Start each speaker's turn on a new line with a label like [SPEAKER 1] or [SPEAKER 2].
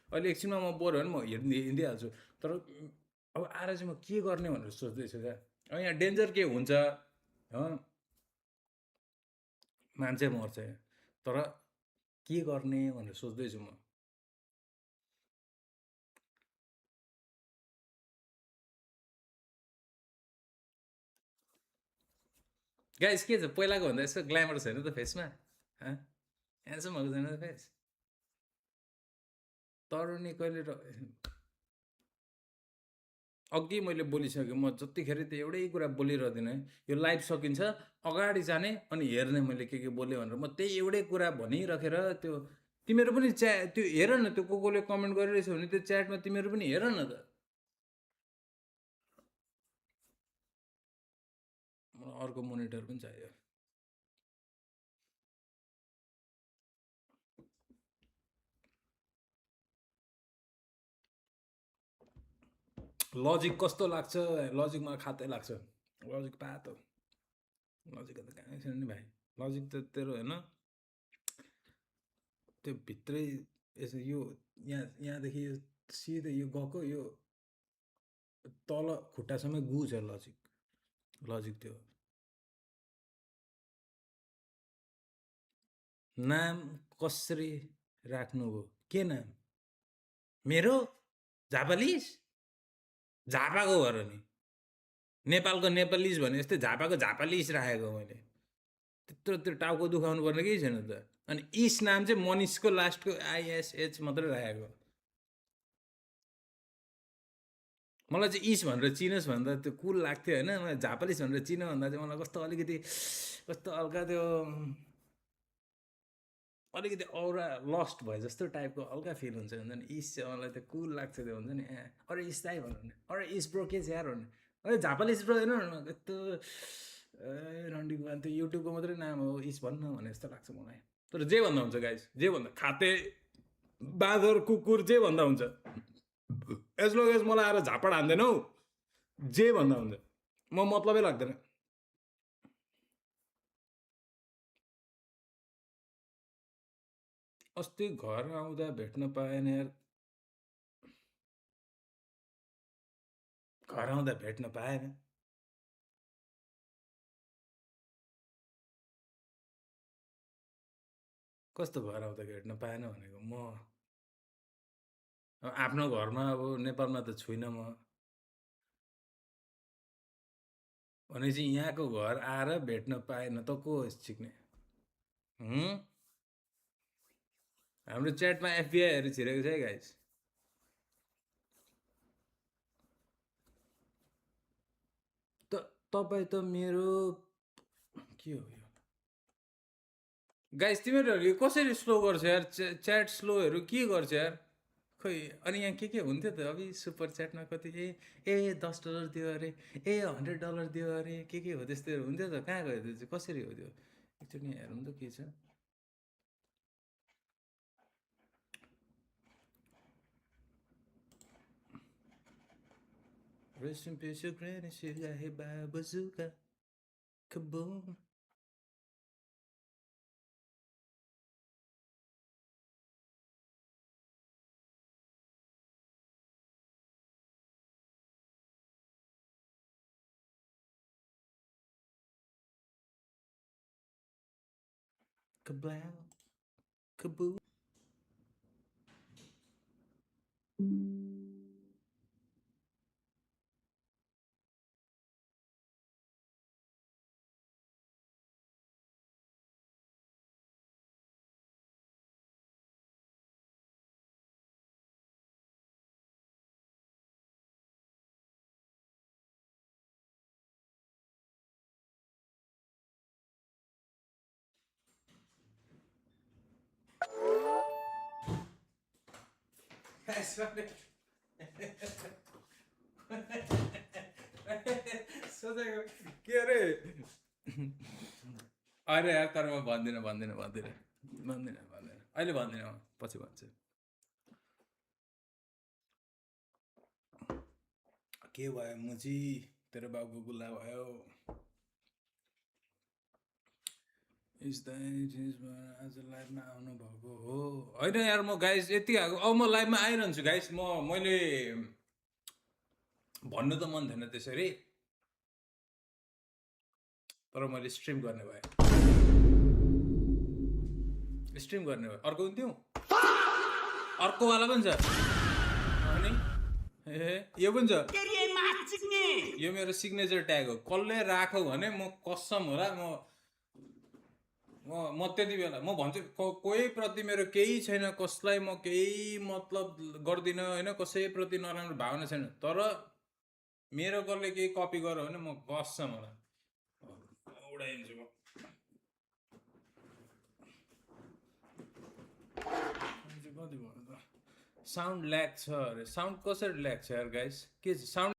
[SPEAKER 1] अहिले एकछिनमा म पऱ्यो भने म हिँडिहाल्छु तर अब आएर चाहिँ म के गर्ने भनेर सोच्दैछु क्या अब यहाँ डेन्जर के हुन्छ हो मान्छे मर्छ तर के गर्ने भनेर सोच्दैछु म गाइस के छ पहिलाको भन्दा यसो ग्ल्यामर छैन त फेसमा ह्यान्डसम भएको छैन त फेस तरुणी कहिले अघि मैले बोलिसकेँ म जतिखेर त्यो एउटै कुरा बोलिरहदिनँ है यो लाइभ सकिन्छ अगाडि जाने अनि हेर्ने मैले के बोलेँ भनेर म त्यही एउटै कुरा भनिराखेर त्यो तिमीहरू पनि त्यो हेर न त्यो कोले कमेन्ट गरिरहेछ भने त्यो च्याटमा तिमीहरू पनि हेर न त मलाई अर्को मोनिटर पनि चाहियो लजिक कस्तो लाग्छ लजिकमा खातै लाग्छ लजिक पा त लजिक त कहीँ छैन नि भाइ लजिक त तेरो होइन त्यो भित्रै यसो यो यहाँदेखि यो सिधै यो गएको यो तल खुट्टासम्म गु छ लजिक लजिक त्यो नाम कसरी राख्नुभयो के नाम मेरो झापालिस झापाको भएर नि नेपालको नेपालिस भने जस्तै झापाको झापालिस राखेको मैले त्यत्रो त्यो टाउको दुखाउनु पर्ने केही छैन त अनि इस नाम चाहिँ मनिषको लास्टको आइएसएच मात्रै राखेको मलाई चाहिँ इस भनेर चिनोस् भन्दा त्यो कुल लाग्थ्यो होइन मलाई झापालिस भनेर चिनो भन्दा चाहिँ मलाई कस्तो अलिकति कस्तो हल्का त्यो अलिकति औरा लस्ट भए जस्तो टाइपको हल्का फिल हुन्छ नि इस चाहिँ मलाई त कुल लाग्छ त्यो हुन्छ नि अरे इस दाइ भन्नु भने अरे इस ब्रो के छ यार भन्ने अरे झापालिस ब्रो हेर्नु न यस्तो रन्डी गुवान त्यो युट्युबको मात्रै नाम हो इस भन्न भने जस्तो लाग्छ मलाई तर जे भन्दा हुन्छ गाइस जे भन्दा खाते बाँदर कुकुर जे भन्दा हुन्छ एज लङ एज मलाई आएर झापड हान्दैनौ जे भन्दा हुन्छ म मतलबै लाग्दैन अस्ति घर आउँदा भेट्न पाएन यार घर आउँदा भेट्न पाएन कस्तो घर आउँदा भेट्न पाएन भनेको म आफ्नो घरमा अब नेपालमा त छुइनँ म भनेपछि यहाँको घर आएर भेट्न पाएन त को हो सिक्ने हाम्रो च्याटमा एफबिआईहरू छिरेको छ है गाइस त तपाईँ त मेरो के हो यो गाइस तिमीहरू कसरी स्लो गर्छ यार च्याट स्लोहरू के गर्छ यार खै अनि यहाँ के हुन्थ्यो त अभि सुपर च्याटमा कति $10 दियो अरे $100 दियो अरे के हो त्यस्तोहरू हुन्थ्यो त कहाँ गयो त्यो चाहिँ कसरी हो त्यो एकचोटि यहाँ हेरौँ त के छ Rest in peace, your granny, she got hit by a bazooka. Kaboom. Kablow. Kaboom. सोचेको के अरे अरे यार तर म भन्दिनँ अहिले भन्दिनँ म पछि भन्छु के भयो मुची तेरो बाबुको गुल्ला भयो इज द आज लाइभमा आउनुभएको हो होइन यार म गाइस यति आएको अब म लाइभमा आइरहन्छु गाइस मैले भन्नु त मन थिएन त्यसरी तर मैले स्ट्रिम गर्ने भए अर्को हुन्थ्यो अर्कोवाला पनि छ अनि ए यो पनि छ यो मेरो सिग्नेचर ट्याग हो कसले राखौ भने म कसम होला म त्यति बेला म भन्छु कोही प्रति मेरो केही छैन कसलाई म केही मतलब गर्दिनँ होइन कसैप्रति नराम्रो भावना छैन तर मेरो कसले केही कपी गर्यो भने म कसम होला उडाइदिन्छु म कति भयो त साउन्ड ल्याग छ अरे साउन्ड कसरी ल्याग छ यार गाइस के साउन्ड